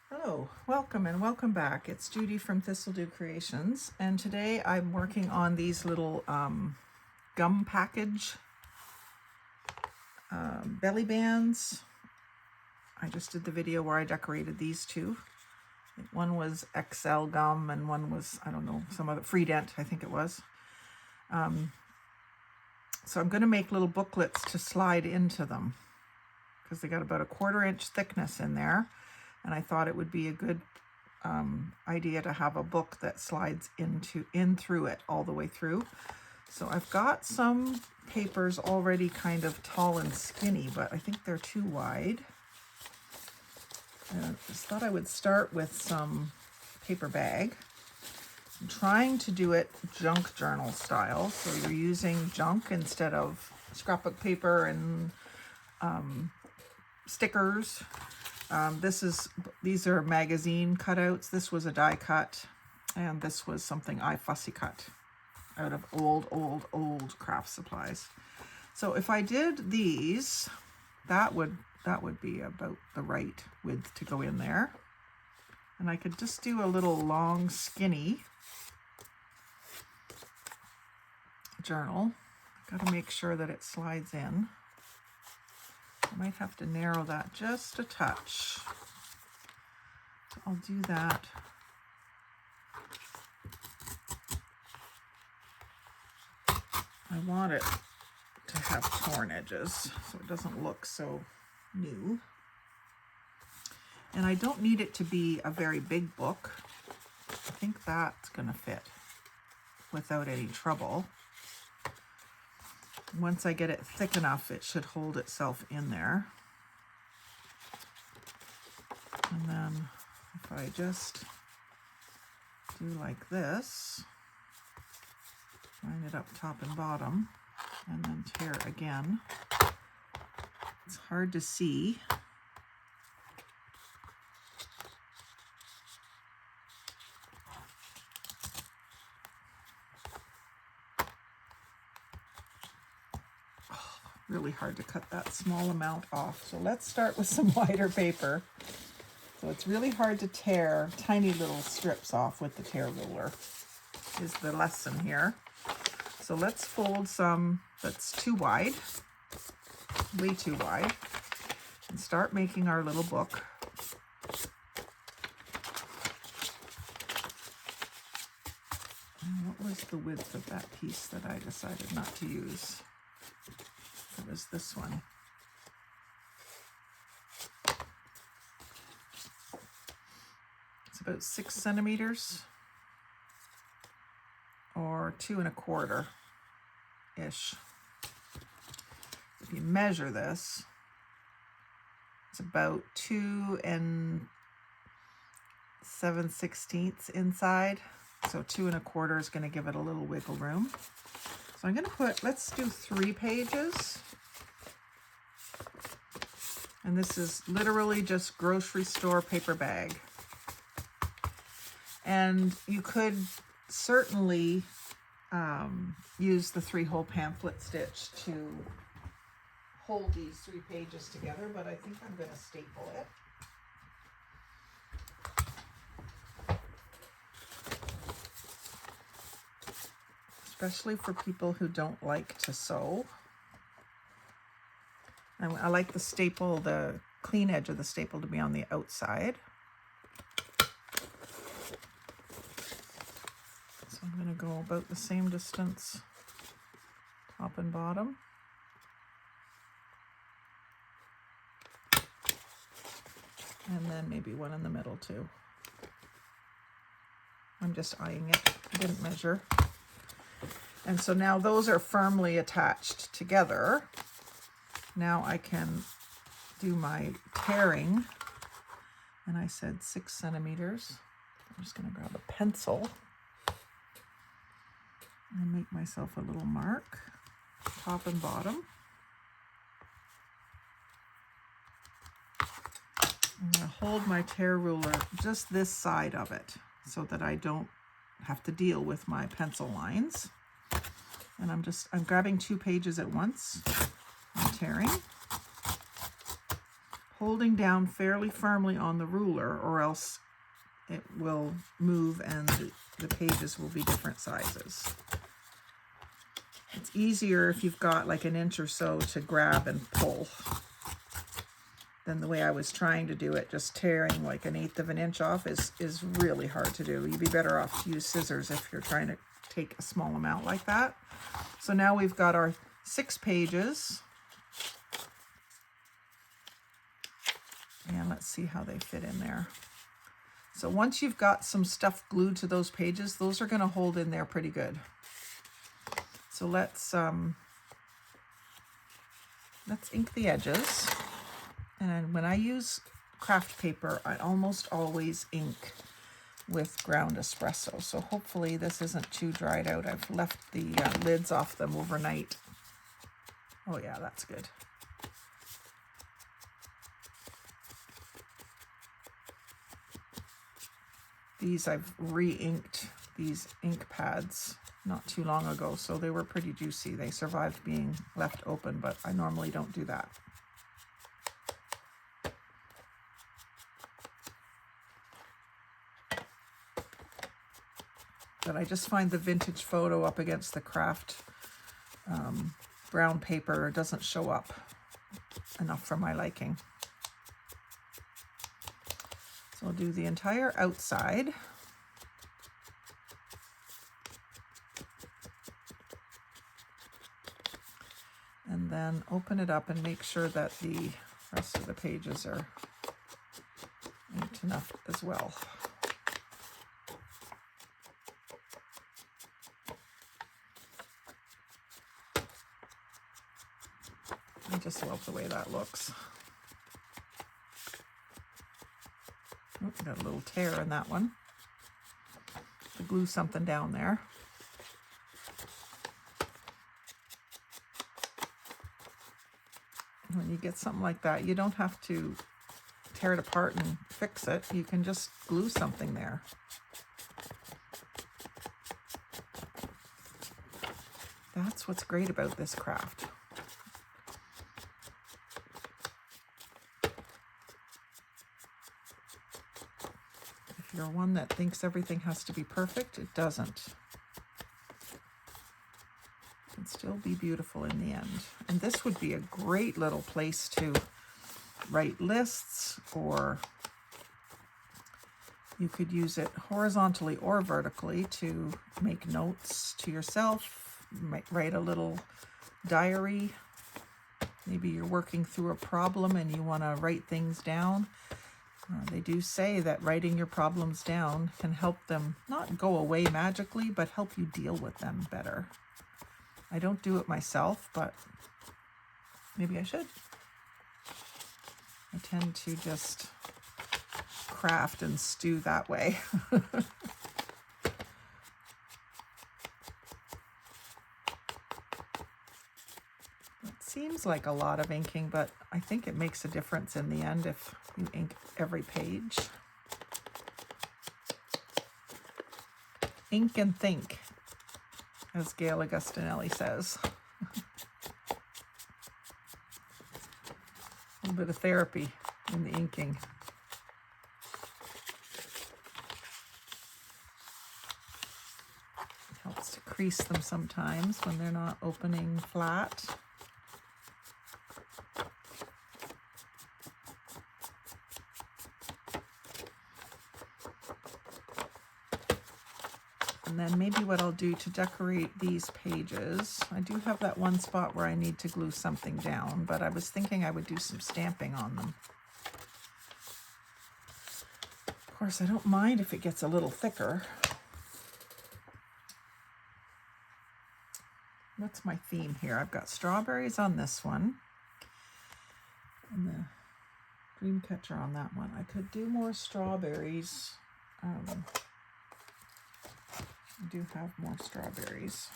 Hello, welcome and welcome back. It's Judy from Thistledew Creations, and today I'm working on these little gum package belly bands. I just did the video where I decorated these two. One was XL gum and one was, I don't know, some other free dent, I think it was. So I'm going to make little booklets to slide into them because they got about a 1/4 inch thickness in there. And I thought it would be a good idea to have a book that slides in through it all the way through. So I've got some papers already kind of tall and skinny, but I think they're too wide. And I just thought I would start with some paper bag. I'm trying to do it junk journal style, so you're using junk instead of scrapbook paper and stickers. These are magazine cutouts. This was a die cut, and this was something I fussy cut out of old craft supplies. So if I did these, that would be about the right width to go in there. And I could just do a little long, skinny journal. Got to make sure that it slides in. I might have to narrow that just a touch. So I'll do that. I want it to have torn edges so it doesn't look so new. And I don't need it to be a very big book. I think that's going to fit without any trouble. Once I get it thick enough, it should hold itself in there. And then if I just do like this, line it up top and bottom, and then tear again. It's hard to see. Really hard to cut that small amount off. So let's start with some wider paper. So it's really hard to tear tiny little strips off with the tear ruler, is the lesson here. So let's fold some that's too wide, way too wide, and start making our little book. And what was the width of that piece that I decided not to use? It was this one. It's about 6 centimeters or 2 1/4-ish. If you measure this, it's about 2 7/16 inside. So 2 1/4 is going to give it a little wiggle room. So I'm going to put, let's do 3 pages. And this is literally just grocery store paper bag. And you could certainly use the 3-hole pamphlet stitch to hold these 3 pages together, but I think I'm going to staple it. Especially for people who don't like to sew. I like the staple, the clean edge of the staple to be on the outside. So I'm going to go about the same distance, top and bottom. And then maybe one in the middle too. I'm just eyeing it, I didn't measure. And so now those are firmly attached together. Now I can do my tearing. And I said 6 centimeters. I'm just going to grab a pencil and make myself a little mark, top and bottom. I'm going to hold my tear ruler just this side of it so that I don't have to deal with my pencil lines. And I'm grabbing 2 pages at once. I'm tearing. holding down fairly firmly on the ruler, or else it will move and the pages will be different sizes. It's easier if you've got like an inch or so to grab and pull than the way I was trying to do it. Just tearing like 1/8 of an inch off is really hard to do. You'd be better off to use scissors if you're trying to take a small amount like that. So now we've got our 6 pages. And let's see how they fit in there. So once you've got some stuff glued to those pages, those are going to hold in there pretty good. So let's ink the edges. And when I use craft paper, I almost always ink with ground espresso. So hopefully this isn't too dried out. I've left the lids off them overnight. Oh yeah, that's good. These I've re-inked, these ink pads, not too long ago, so they were pretty juicy. They survived being left open, but I normally don't do that. But I just find the vintage photo up against the craft brown paper doesn't show up enough for my liking. So I'll do the entire outside. And then open it up and make sure that the rest of the pages are inked enough as well. I just love the way that looks. Oh, got a little tear in that one. To glue something down there. When you get something like that, you don't have to tear it apart and fix it. You can just glue something there. That's what's great about this craft. If you're one that thinks everything has to be perfect, it doesn't. It can still be beautiful in the end. And this would be a great little place to write lists, or you could use it horizontally or vertically to make notes to yourself. You might write a little diary. Maybe you're working through a problem and you want to write things down. They do say that writing your problems down can help them not go away magically, but help you deal with them better. I don't do it myself, but maybe I should. I tend to just craft and stew that way. Seems like a lot of inking, but I think it makes a difference in the end if you ink every page. Ink and think, as Gail Augustinelli says. A little bit of therapy in the inking. It helps to crease them sometimes when they're not opening flat. And then maybe what I'll do to decorate these pages, I do have that one spot where I need to glue something down, but I was thinking I would do some stamping on them. Of course, I don't mind if it gets a little thicker. What's my theme here? I've got strawberries on this one, and the dream catcher on that one. I could do more strawberries. I do have more strawberries.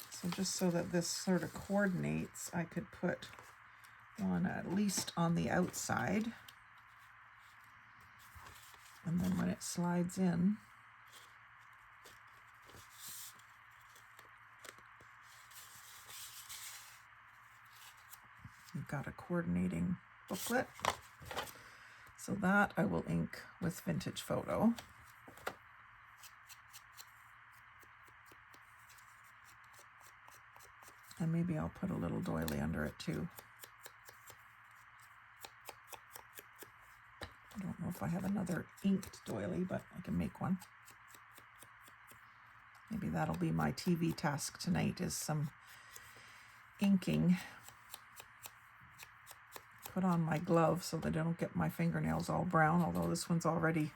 So just so that this sort of coordinates, I could put one at least on the outside. And then when it slides in, you've got a coordinating booklet. So that I will ink with Vintage Photo. And maybe I'll put a little doily under it too. I don't know if I have another inked doily, but I can make one. Maybe that'll be my TV task tonight, is some inking. Put on my glove so that I don't get my fingernails all brown, although this one's already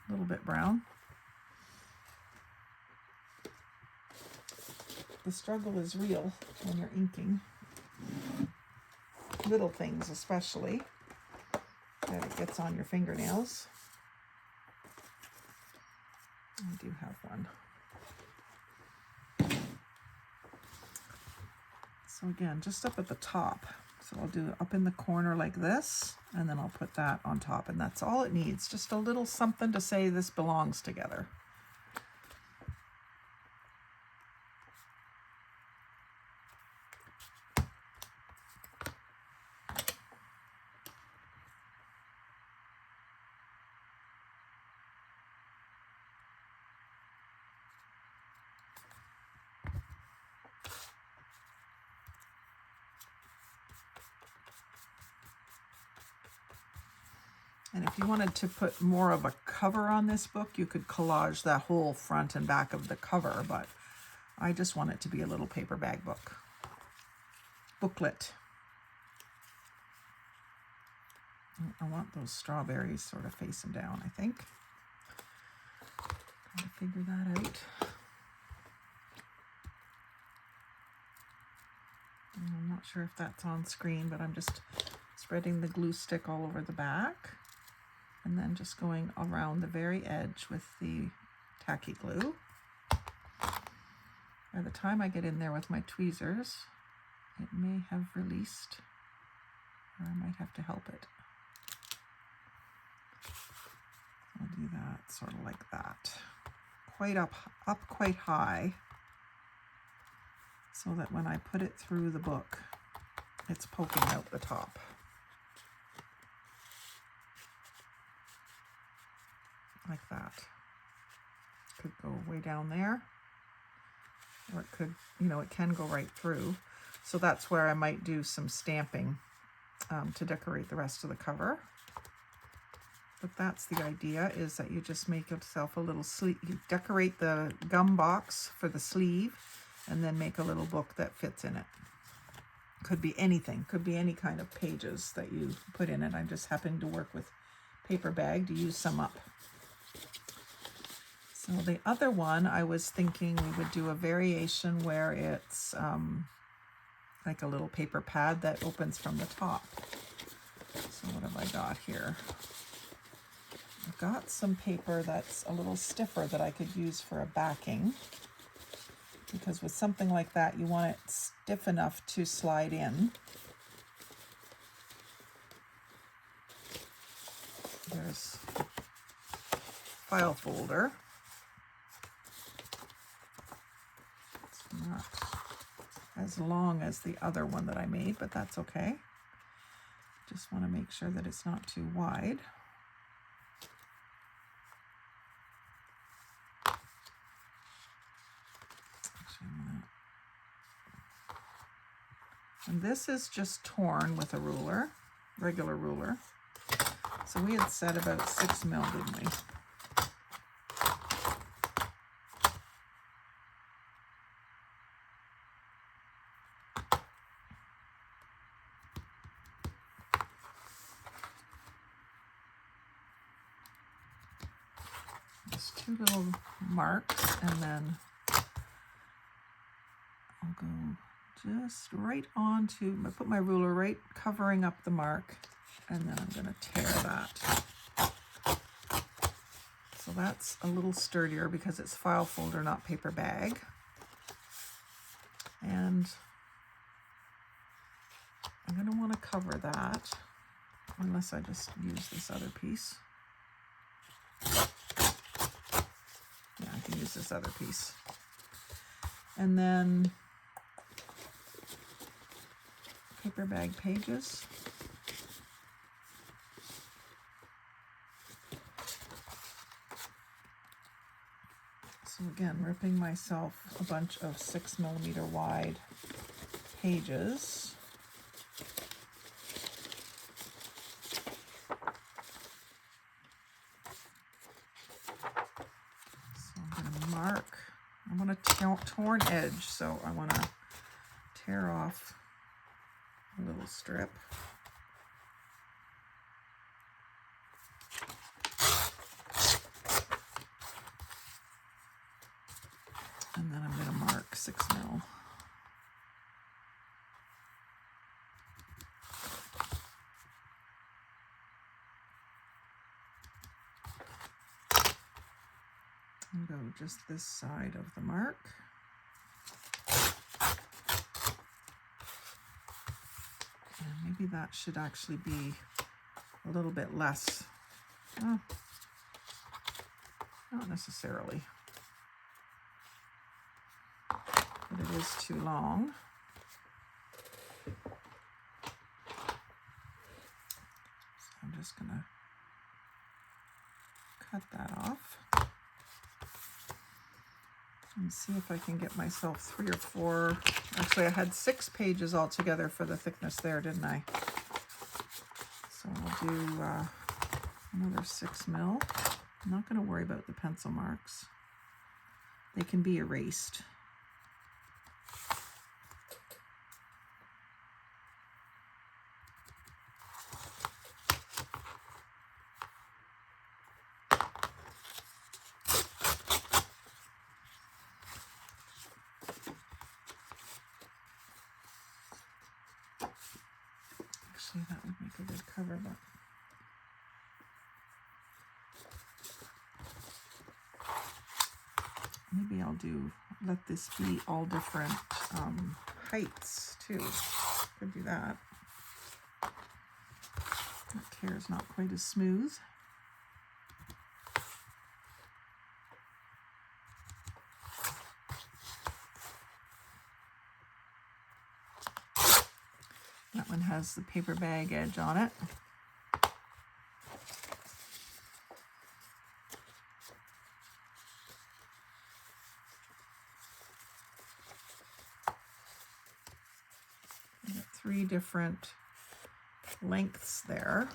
a little bit brown. The struggle is real when you're inking. Little things especially, that it gets on your fingernails. I do have one. So again, just up at the top. So I'll do it up in the corner like this, and then I'll put that on top, and that's all it needs. Just a little something to say this belongs together. And if you wanted to put more of a cover on this book, you could collage that whole front and back of the cover, but I just want it to be a little paper bag booklet. I want those strawberries sort of facing down, I think. Gotta figure that out. I'm not sure if that's on screen, but I'm just spreading the glue stick all over the back. And then just going around the very edge with the tacky glue. By the time I get in there with my tweezers, it may have released, or I might have to help it. I'll do that sort of like that. Quite up quite high, so that when I put it through the book, it's poking out the top. Like that. Could go way down there, or it could, you know, it can go right through. So that's where I might do some stamping to decorate the rest of the cover. But that's the idea, is that you just make yourself a little sleeve. You decorate the gum box for the sleeve, and then make a little book that fits in it. Could be anything, could be any kind of pages that you put in it. I'm just happening to work with paper bag to use some up. So the other one, I was thinking we would do a variation where it's like a little paper pad that opens from the top. So what have I got here? I've got some paper that's a little stiffer that I could use for a backing, because with something like that, you want it stiff enough to slide in. There's file folder. Not as long as the other one that I made, but that's okay. Just want to make sure that it's not too wide. And this is just torn with a ruler, regular ruler. So we had said about 6 mil, didn't we? Just 2 little marks, and then I'll go just right onto, I put my ruler right covering up the mark, and then I'm going to tear that. So that's a little sturdier because it's file folder, not paper bag. And I'm going to want to cover that, unless I just use this other piece. Yeah, I can use this other piece. And then paper bag pages. So again, ripping myself a bunch of 6mm wide pages. So I'm going to mark. I want a torn edge, so I want to tear off a little strip. And then I'm going to mark 6mm. And go just this side of the mark. And maybe that should actually be a little bit less. Oh, not necessarily. But it is too long. So I'm just going to cut that off and see if I can get myself 3 or 4. Actually, I had 6 pages altogether for the thickness there, didn't I? So I'll do another 6mm. I'm not going to worry about the pencil marks. They can be erased. Actually, that would make a good cover, but maybe I'll let this be all different heights too. Could do that. That tear is not quite as smooth. That one has the paper bag edge on it. I've got 3 different lengths there.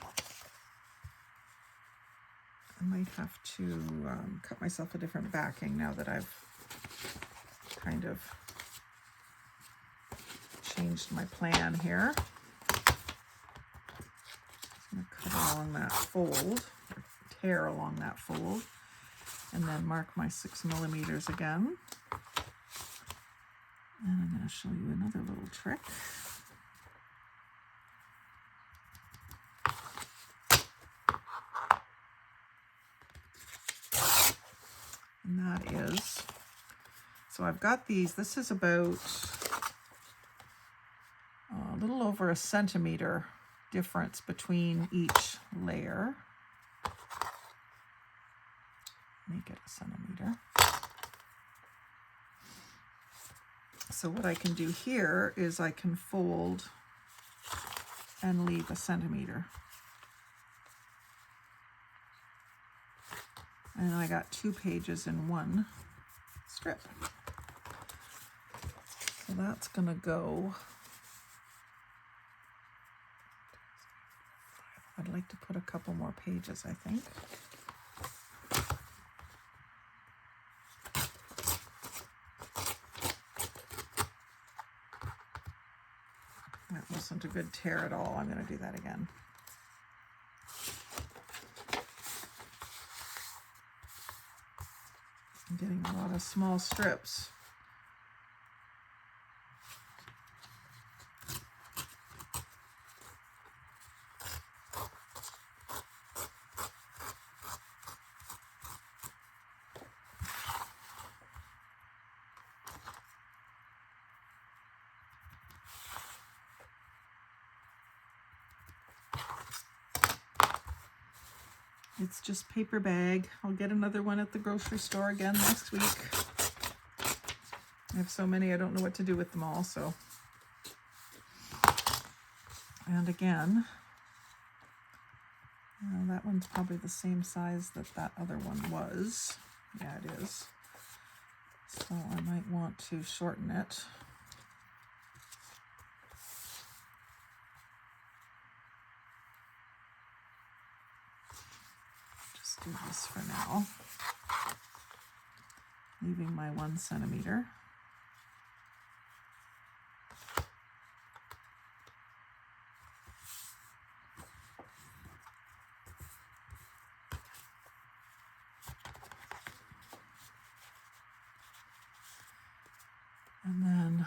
I might have to cut myself a different backing now that I've kind of changed my plan here. I'm going to cut along that fold, or tear along that fold, and then mark my 6mm again. And I'm going to show you another little trick. And that is, so I've got these, this is about a little over 1 centimeter difference between each layer. Make it 1 centimeter. So what I can do here is I can fold and leave 1 centimeter. And I got 2 pages in 1 strip. So that's gonna go, I'd like to put a couple more pages, I think. That wasn't a good tear at all. I'm going to do that again. I'm getting a lot of small strips. It's just paper bag. I'll get another one at the grocery store again next week. I have so many, I don't know what to do with them all, so. And again, that one's probably the same size that that other one was. Yeah, it is. So I might want to shorten it. Just do this for now, leaving my 1 centimeter. And then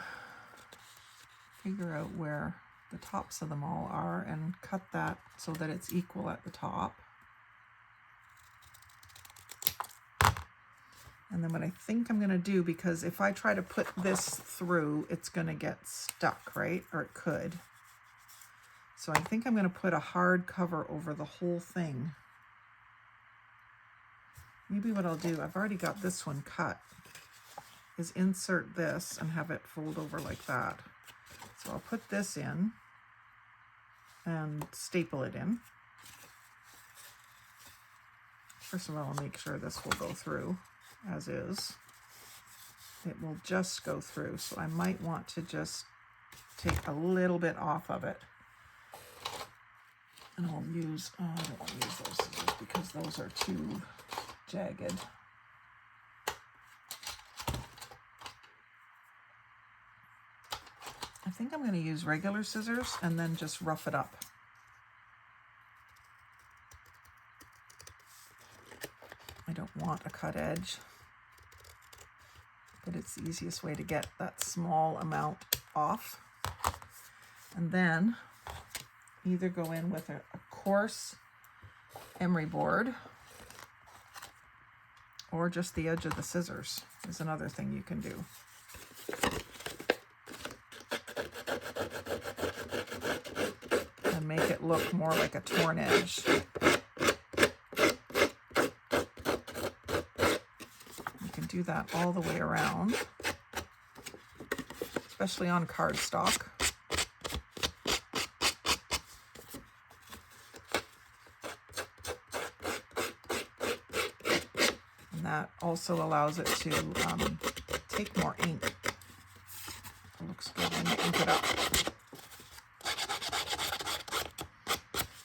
figure out where the tops of them all are and cut that so that it's equal at the top. And then what I think I'm going to do, because if I try to put this through, it's going to get stuck, right? Or it could. So I think I'm going to put a hard cover over the whole thing. Maybe what I'll do, I've already got this one cut, is insert this and have it fold over like that. So I'll put this in and staple it in. First of all, I'll make sure this will go through as is. It will just go through, so I might want to just take a little bit off of it. And I'll use, I don't want to use those scissors because those are too jagged. I think I'm going to use regular scissors and then just rough it up. I don't want a cut edge, but it's the easiest way to get that small amount off. And then either go in with a coarse emery board or just the edge of the scissors is another thing you can do. And make it look more like a torn edge. You can do that all the way around, especially on cardstock. That also allows it to take more ink. It looks good when you ink it up.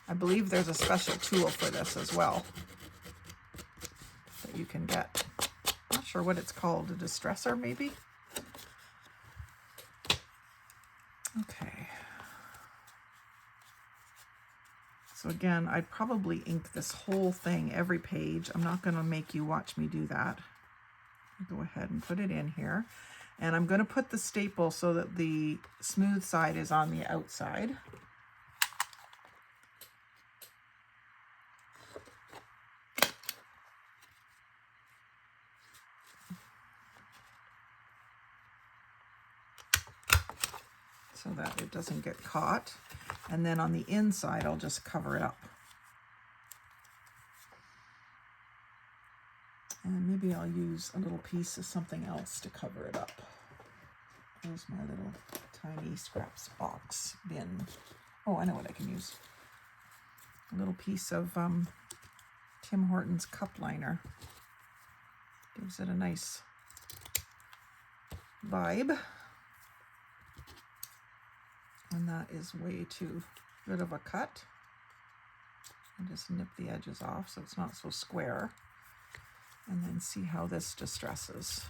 I believe there's a special tool for this as well that you can get. I'm not sure what it's called, a distresser maybe? Okay. So again, I'd probably ink this whole thing, every page. I'm not going to make you watch me do that. Go ahead and put it in here. And I'm going to put the staple so that the smooth side is on the outside. So that it doesn't get caught. And then on the inside, I'll just cover it up. And maybe I'll use a little piece of something else to cover it up. There's my little tiny scraps box bin. Oh, I know what I can use. A little piece of Tim Hortons cup liner. Gives it a nice vibe. And that is way too good of a cut. And just nip the edges off so it's not so square. And then see how this distresses.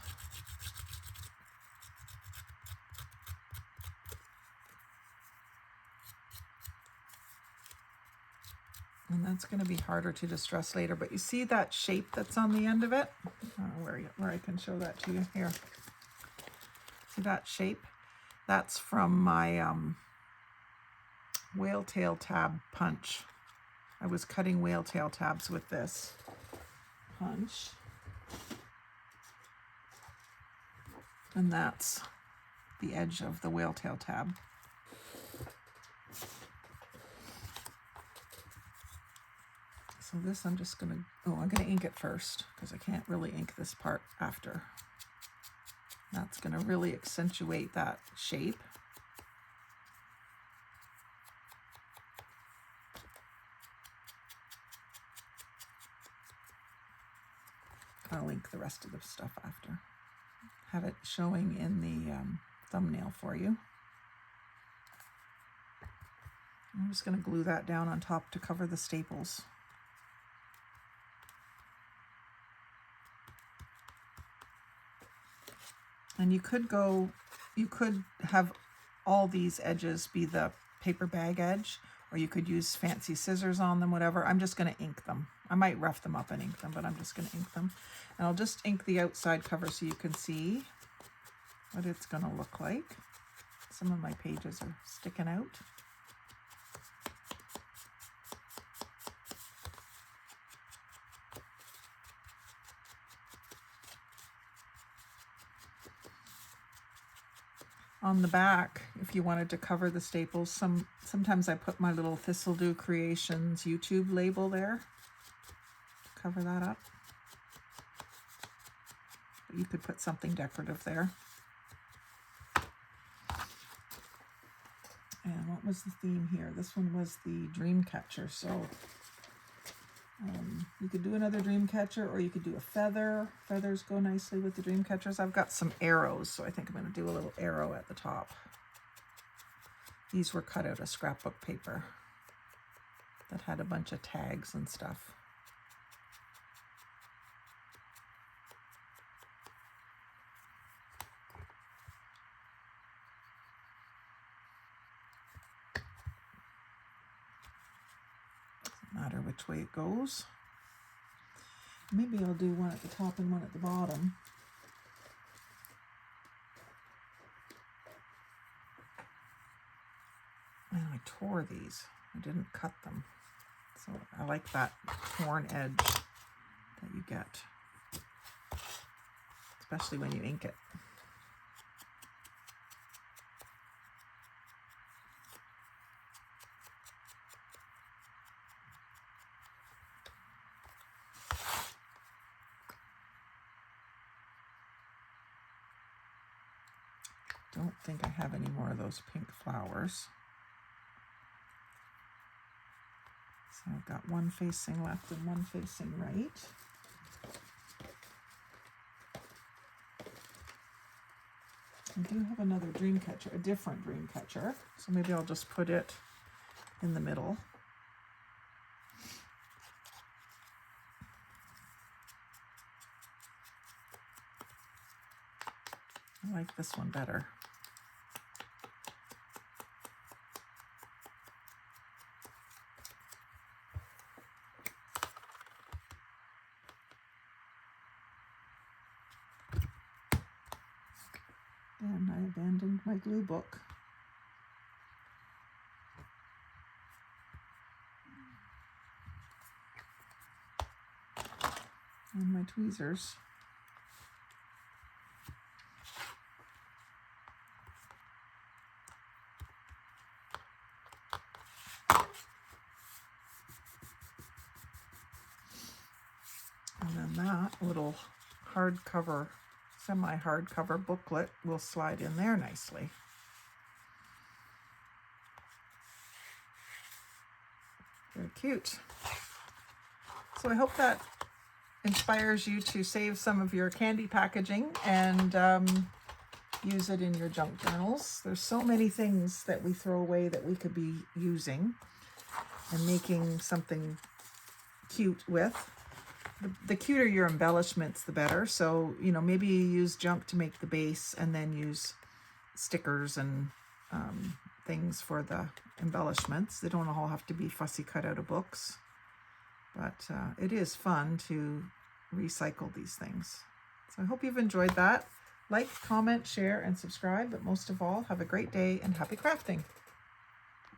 And that's going to be harder to distress later, but you see that shape that's on the end of it? I don't know where I can show that to you. Here. See that shape? That's from my whale tail tab punch. I was cutting whale tail tabs with this punch. And that's the edge of the whale tail tab. So this I'm just going to, I'm going to ink it first because I can't really ink this part after. That's going to really accentuate that shape. I'll ink the rest of the stuff after. have it showing in the thumbnail for you. I'm just going to glue that down on top to cover the staples. And you could have all these edges be the paper bag edge, or you could use fancy scissors on them, whatever. I'm just going to ink them. I might rough them up and ink them, but I'm just going to ink them. And I'll just ink the outside cover so you can see what it's going to look like. Some of my pages are sticking out. On the back, if you wanted to cover the staples, sometimes I put my little Thistledew Creations YouTube label there to cover that up. But you could put something decorative there. And what was the theme here? This one was the dream catcher. So you could do another dream catcher, or you could do a feather. Feathers go nicely with the dream catchers. I've got some arrows, so I think I'm going to do a little arrow at the top. These were cut out of scrapbook paper that had a bunch of tags and stuff. Doesn't matter which way it goes. Maybe I'll do one at the top and one at the bottom. And I tore these. I didn't cut them. So I like that torn edge that you get, especially when you ink it. Don't think I have any more of those pink flowers. So I've got one facing left and one facing right. I do have another dream catcher, a different dream catcher. So maybe I'll just put it in the middle. I like this one better. And I abandoned my glue book. And my tweezers. And then that little hardcover, semi-hardcover booklet will slide in there nicely. Very cute. So I hope that inspires you to save some of your candy packaging and use it in your junk journals. There's so many things that we throw away that we could be using and making something cute with. The cuter your embellishments, the better. So, you know, maybe you use junk to make the base and then use stickers and things for the embellishments. They don't all have to be fussy cut out of books, but it is fun to recycle these things. So I hope you've enjoyed that. Like, comment, share, and subscribe, but most of all, have a great day and happy crafting.